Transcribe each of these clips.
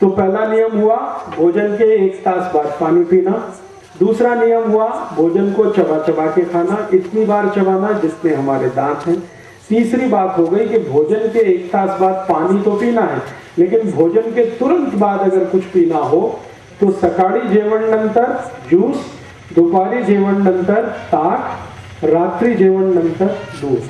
तो पहला नियम हुआ भोजन के 1 तास बाद पानी पीना। दूसरा नियम हुआ भोजन को चबा चबा के खाना, इतनी बार चबाना जितने हमारे दांत हैं। तीसरी बात हो गई कि भोजन के 1 तास बाद पानी तो पीना है, लेकिन भोजन के तुरंत बाद अगर कुछ पीना हो तो सकाळी जेवणानंतर ज्यूस, दुपारी जेवणानंतर ताक, रात्रि जेवणानंतर दूध।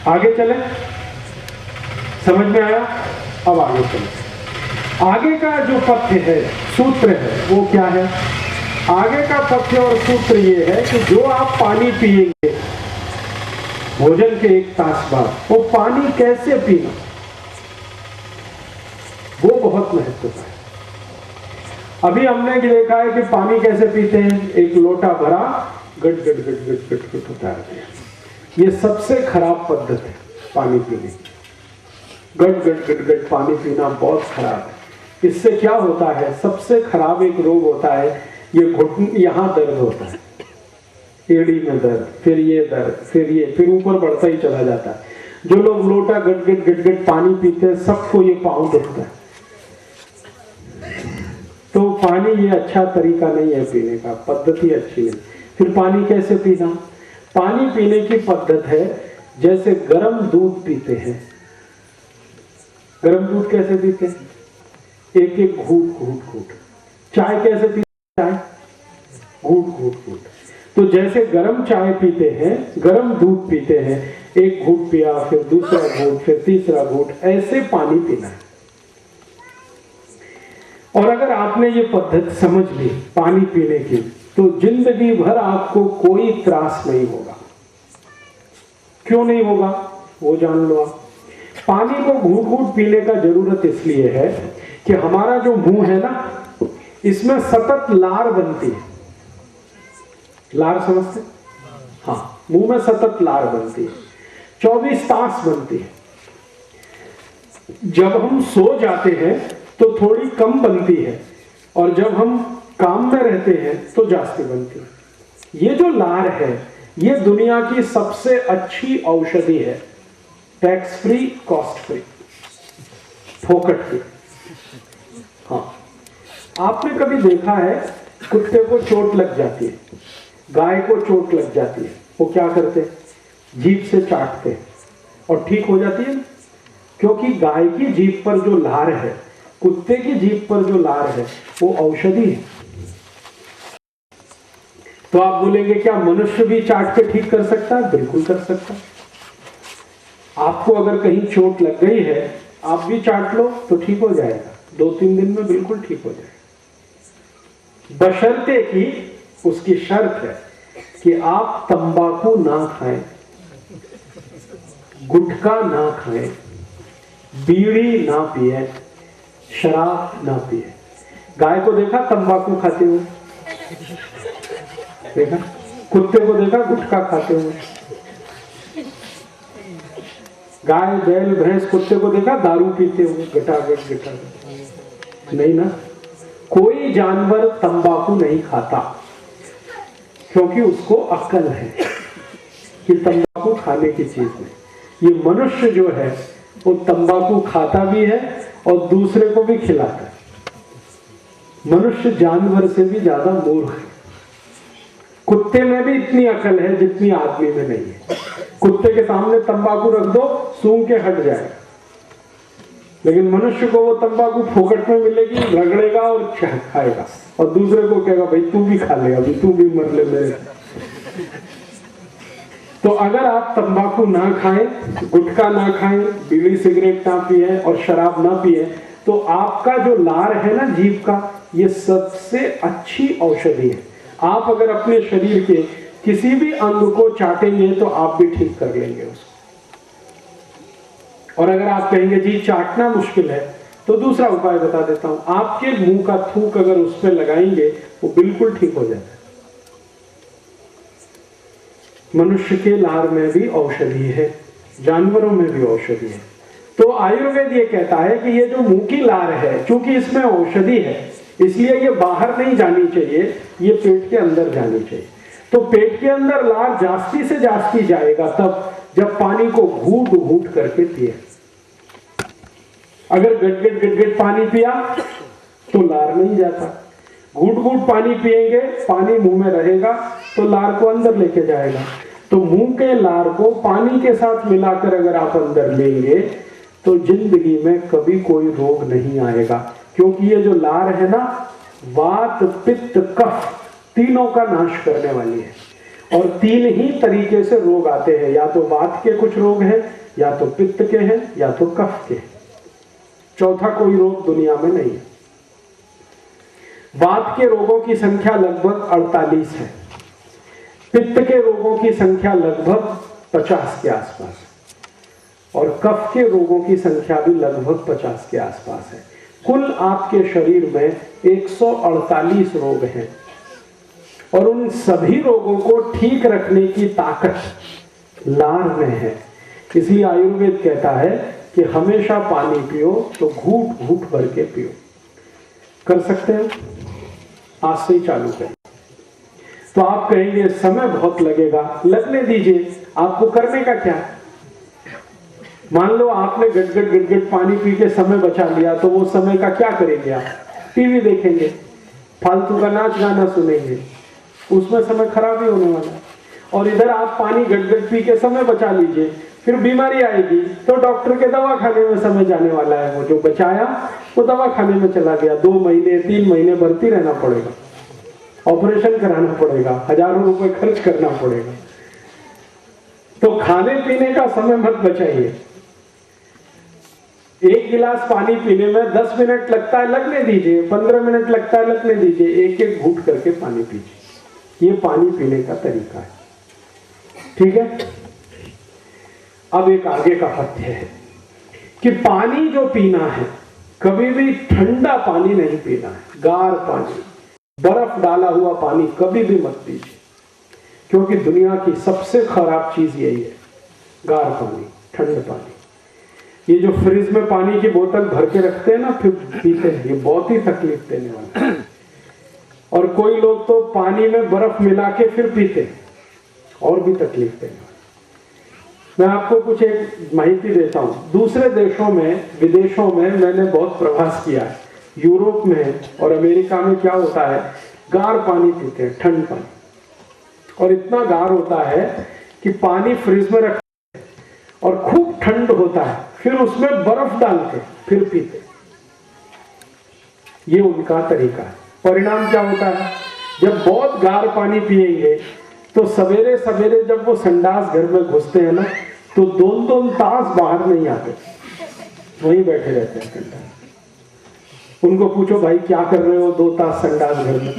आगे चले, समझ में आया? अब आगे चले। आगे का जो पथ्य है, सूत्र है, वो क्या है? आगे का पथ्य और सूत्र ये है कि जो आप पानी पिएंगे भोजन के 1 तास बाद, वो पानी कैसे पीना, वो बहुत महत्वपूर्ण है। अभी हमने देखा है कि पानी कैसे पीते हैं, एक लोटा भरा गट गट गट गट गट गट होता है। ये सबसे खराब पद्धति है पानी पीने की। गट गट गट गट पानी पीना बहुत खराब है। इससे क्या होता है, सबसे खराब एक रोग होता है, ये घुटने, यहाँ दर्द होता है, एड़ी में दर्द, फिर ये दर्द, फिर ये, फिर ऊपर बढ़ता ही चला जाता है। जो लोग लोटा गट गट गट गट पानी पीते हैं सबको ये पाँव दुखता है। तो पानी ये अच्छा तरीका नहीं है पीने का, पद्धति अच्छी नहीं। फिर पानी कैसे पीना? पानी पीने की पद्धति है जैसे गर्म दूध पीते हैं। गर्म दूध कैसे पीते हैं? एक एक घूट घूट घूट। चाय कैसे पीते हैं? घूट घूट घूट। तो जैसे गर्म चाय पीते हैं, गर्म दूध पीते हैं, एक घूट पिया, फिर दूसरा घूट, फिर तीसरा घूट, ऐसे पानी पीना है। और अगर आपने ये पद्धति समझ ली पानी पीने की, तो जिंदगी भर आपको कोई त्रास नहीं होगा। क्यों नहीं होगा वो जान लो आप। पानी को घूट घूट पीने का जरूरत इसलिए है कि हमारा जो मुंह है ना, इसमें सतत लार बनती है। लार समझते? हाँ, मुंह में सतत लार बनती है, 24 तास बनती है। जब हम सो जाते हैं तो थोड़ी कम बनती है, और जब हम काम में रहते हैं तो जास्ती बनती है। ये जो लार है, ये दुनिया की सबसे अच्छी औषधि है, टैक्स फ्री, कॉस्ट फ्री, फोकट की। हाँ, आपने कभी देखा है कुत्ते को चोट लग जाती है, गाय को चोट लग जाती है, वो क्या करते हैं? जीभ से चाटते हैं और ठीक हो जाती है। क्योंकि गाय की जीभ पर जो लार है, कुत्ते की जीभ पर जो लार है, वो औषधि है। तो आप बोलेंगे क्या मनुष्य भी चाट के ठीक कर सकता है? बिल्कुल कर सकता है। आपको अगर कहीं चोट लग गई है, आप भी चाट लो तो ठीक हो जाएगा, 2-3 दिन में बिल्कुल ठीक हो जाएगा। बशर्ते कि उसकी शर्त है कि आप तंबाकू ना खाएं, गुटखा ना खाएं, बीड़ी ना पिए, शराब ना पिए। गाय को देखा तंबाकू खाते हुए? देखा? कुत्ते को देखा गुटखा खाते हुए? गाय, बैल, भैंस, कुत्ते को देखा दारू पीते हुए, गटागट गटागट? नहीं ना। कोई जानवर तंबाकू नहीं खाता, क्योंकि उसको अक्ल है कि तंबाकू खाने की चीज नहीं। ये मनुष्य जो है वो तंबाकू खाता भी है और दूसरे को भी खिलाता है। मनुष्य जानवर से भी ज्यादा मूर्ख है। कुत्ते में भी इतनी अकल है जितनी आदमी में नहीं है। कुत्ते के सामने तंबाकू रख दो, सूंघ के हट जाएगा, लेकिन मनुष्य को वो तंबाकू फोकट में मिलेगी, रगड़ेगा और खाएगा, और दूसरे को कहेगा भाई तू भी खा ले, अभी तू भी मर ले मेरे। तो अगर आप तंबाकू ना खाएं, गुटखा ना खाएं, बीड़ी सिगरेट ना पिए और शराब ना पिए, तो आपका जो लार है ना जीभ का, ये सबसे अच्छी औषधि है। आप अगर अपने शरीर के किसी भी अंग को चाटेंगे तो आप भी ठीक कर लेंगे उसको। और अगर आप कहेंगे जी चाटना मुश्किल है, तो दूसरा उपाय बता देता हूं। आपके मुंह का थूक अगर उस पर लगाएंगे वो बिल्कुल ठीक हो जाता है। मनुष्य के लार में भी औषधि है, जानवरों में भी औषधि है। तो आयुर्वेद ये कहता है कि ये जो मुंह की लार है, चूंकि इसमें औषधि है, इसलिए ये बाहर नहीं जानी चाहिए, ये पेट के अंदर जानी चाहिए। तो पेट के अंदर लार जास्ती से जास्ती जाएगा तब जब पानी को घूट घूट करके पिए। अगर गट गट पानी पिया तो लार नहीं जाता, घूट घूट पानी पिएंगे, पानी मुंह में रहेगा तो लार को अंदर लेके जाएगा। तो मुंह के लार को पानी के साथ मिलाकर अगर आप अंदर लेंगे तो जिंदगी में कभी कोई रोग नहीं आएगा, क्योंकि ये जो लार है ना, वात पित्त कफ तीनों का नाश करने वाली है। और 3 ही तरीके से रोग आते हैं, या तो वात के कुछ रोग हैं, या तो पित्त के हैं, या तो कफ के। चौथा कोई रोग दुनिया में नहीं है। वात के रोगों की संख्या लगभग 48 है, पित्त के रोगों की संख्या लगभग 50 के आसपास, और कफ के रोगों की संख्या भी लगभग 50 के आसपास है। कुल आपके शरीर में 148 रोग हैं, और उन सभी रोगों को ठीक रखने की ताकत लार में है। इसलिए आयुर्वेद कहता है कि हमेशा पानी पियो तो घूट घूट भर के पियो। कर सकते हैं? आज से ही चालू करें। तो आप कहेंगे समय बहुत लगेगा, लगने दीजिए, आपको करने का क्या? मान लो आपने गट पानी पी के समय बचा लिया, तो वो समय का क्या करेंगे आप? टीवी देखेंगे, फालतू का नाच गाना सुनेंगे, उसमें समय खराब ही होने वाला है। और इधर आप पानी गट पी के समय बचा लीजिए, फिर बीमारी आएगी तो डॉक्टर के दवा खाने में समय जाने वाला है। वो जो बचाया वो दवा खाने में चला गया, 2 महीने 3 महीने भर्ती रहना पड़ेगा, ऑपरेशन कराना पड़ेगा, हजारों रुपए खर्च करना पड़ेगा। तो खाने पीने का समय मत बचाइए। 1 गिलास पानी पीने में 10 मिनट लगता है, लगने दीजिए, 15 मिनट लगता है, लगने दीजिए, एक एक घूंट करके पानी पीजिए। ये पानी पीने का तरीका है, ठीक है। अब एक आगे का पथ्य है कि पानी जो पीना है, कभी भी ठंडा पानी नहीं पीना है। गार पानी, बर्फ डाला हुआ पानी कभी भी मत पीजिए, क्योंकि दुनिया की सबसे खराब चीज यही है, गार पानी, ठंड पानी। ये जो फ्रिज में पानी की बोतल भर के रखते हैं ना, फिर पीते हैं, ये बहुत ही तकलीफ देने वाला है। और कोई लोग तो पानी में बर्फ मिला के फिर पीते हैं, और भी तकलीफ देने वाला। मैं आपको कुछ एक माहिती देता हूं। दूसरे देशों में, विदेशों में मैंने बहुत प्रवास किया है। यूरोप में और अमेरिका में क्या होता है, गार पानी पीते हैं, ठंड पानी, और इतना गार होता है कि पानी फ्रिज में रखते हैं और खूब ठंड होता है, फिर उसमें बर्फ डाल के फिर पीते। ये उनका तरीका है। परिणाम क्या होता है, जब बहुत गार पानी पिएंगे तो सवेरे सवेरे जब वो संडास घर में घुसते हैं ना, तो 2-2 तास बाहर नहीं आते, वहीं बैठे रहते हैं घंटा। उनको पूछो भाई क्या कर रहे हो 2 तास संडास घर में,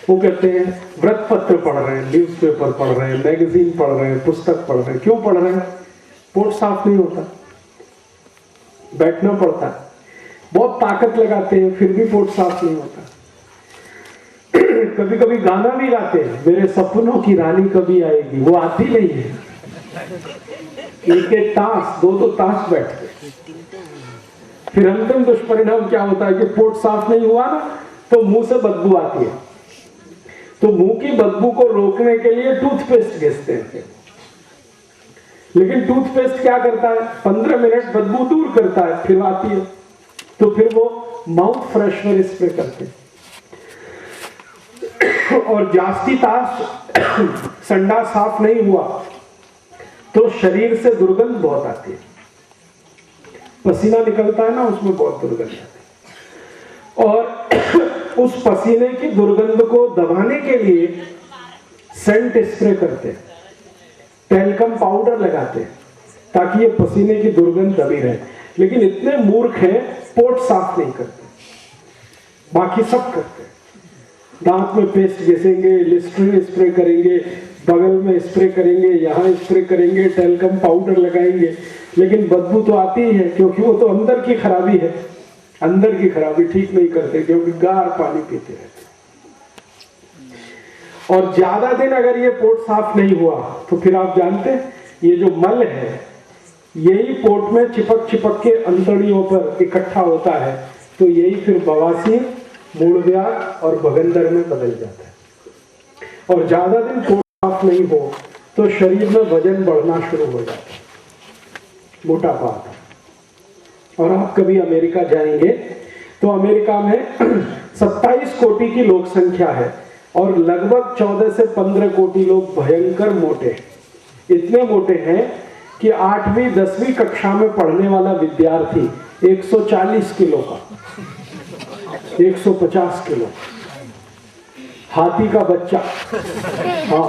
वो कहते हैं व्रत पत्र पढ़ रहे हैं, न्यूज़पेपर पढ़ रहे हैं, मैगजीन पढ़ रहे हैं, पुस्तक पढ़ रहे हैं। क्यों पढ़ रहे हैं? पोट साफ नहीं होता, बैठना पड़ता है, बहुत ताकत लगाते हैं, फिर भी पोट साफ नहीं होता। कभी कभी गाना भी गाते हैं, मेरे सपनों की रानी कभी आएगी, वो आती नहीं है। 1-1 तास 2-2 तास बैठते, फिर अंतिम दुष्परिणाम क्या होता है कि पोट साफ नहीं हुआ ना, तो मुंह से बदबू आती है। तो मुंह की बदबू को रोकने के लिए टूथपेस्ट घिसते हैं, लेकिन टूथपेस्ट क्या करता है, 15 मिनट बदबू दूर करता है, फिर आती है, तो फिर वो माउथ फ्रेशनर स्प्रे करते हैं। और जास्ती तास संडा साफ नहीं हुआ तो शरीर से दुर्गंध बहुत आती है, पसीना निकलता है ना, उसमें बहुत दुर्गंध आती है। और उस पसीने की दुर्गंध को दबाने के लिए सेंट स्प्रे करते हैं, टेल्कम पाउडर लगाते हैं, ताकि ये पसीने की दुर्गंध दबी रहे। लेकिन इतने मूर्ख हैं, पोट साफ नहीं करते, बाकी सब करते हैं। दांत में पेस्ट घिसेंगे, लिस्ट्रीन स्प्रे करेंगे, बगल में स्प्रे करेंगे, यहाँ स्प्रे करेंगे, टेल्कम पाउडर लगाएंगे, लेकिन बदबू तो आती ही है, क्योंकि वो तो अंदर की खराबी है। अंदर की खराबी ठीक नहीं करते, क्योंकि गार पानी पीते रहते। और ज्यादा दिन अगर ये पोट साफ नहीं हुआ तो फिर आप जानते हैं, ये जो मल है यही पोट में चिपक चिपक के अंतड़ियों पर इकट्ठा होता है, तो यही फिर बवासीर, मूलव्याध और भगंदर में बदल जाता है। और ज्यादा दिन पोट साफ नहीं हो तो शरीर में वजन बढ़ना शुरू हो जाता है, मोटापा आता है। और आप कभी अमेरिका जाएंगे तो अमेरिका में 27 कोटि की लोक संख्या है और लगभग 14 से 15 कोटि लोग भयंकर मोटे हैं। इतने मोटे हैं कि 8वीं 10वीं कक्षा में पढ़ने वाला विद्यार्थी 140 किलो का, 150 किलो, हाथी का बच्चा। हाँ,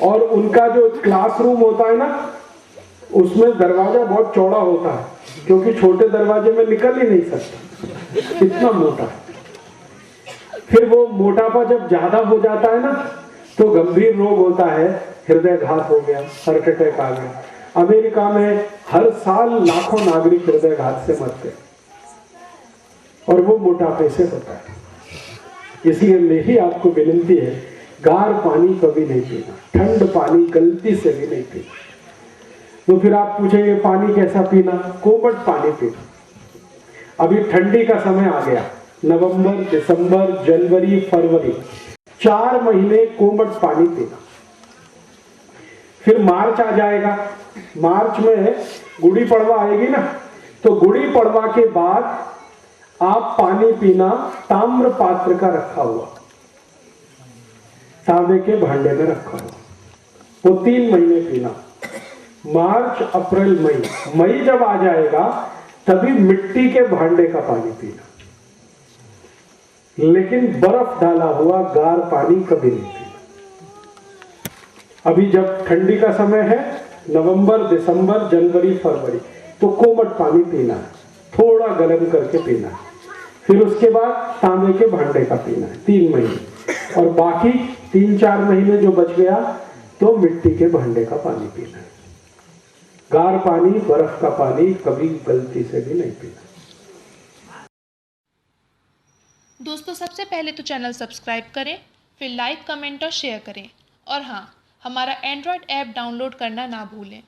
और उनका जो क्लासरूम होता है ना, उसमें दरवाजा बहुत चौड़ा होता है क्योंकि छोटे दरवाजे में निकल ही नहीं सकता, इतना मोटा है। फिर वो मोटापा जब ज्यादा हो जाता है ना तो गंभीर रोग होता है, हृदयघात हो गया, हार्ट अटैक आ गया। अमेरिका में हर साल लाखों नागरिक हृदयघात से मरते हैं और वो मोटापे से होता है। इसलिए मेरी आपको विनती है, गार पानी कभी नहीं पीना, ठंड पानी गलती से भी नहीं पीना। तो फिर आप पूछेंगे पानी कैसा पीना? कोमट पानी पीना। अभी ठंडी का समय आ गया, नवंबर, दिसंबर, जनवरी, फरवरी, 4 महीने कोमट पानी पीना। फिर मार्च आ जाएगा, मार्च में गुड़ी पड़वा आएगी ना, तो गुड़ी पड़वा के बाद आप पानी पीना ताम्र पात्र का रखा हुआ, तांबे के भांडे में रखा हुआ, वो 3 महीने पीना। मार्च, अप्रैल, मई जब आ जाएगा तभी मिट्टी के भांडे का पानी पीना, लेकिन बर्फ डाला हुआ गार पानी कभी नहीं पीना। अभी जब ठंडी का समय है, नवंबर, दिसंबर, जनवरी, फरवरी, तो कोमट पानी पीना है, थोड़ा गर्म करके पीना है। फिर उसके बाद तांबे के भांडे का पीना है 3 महीने, और बाकी 3-4 महीने जो बच गया तो मिट्टी के भांडे का पानी पीना है। गार पानी, बर्फ का पानी कभी गलती से भी नहीं पीना। दोस्तों, सबसे पहले तो चैनल सब्सक्राइब करें, फिर लाइक, कमेंट और शेयर करें, और हाँ, हमारा एंड्रॉयड ऐप डाउनलोड करना ना भूलें।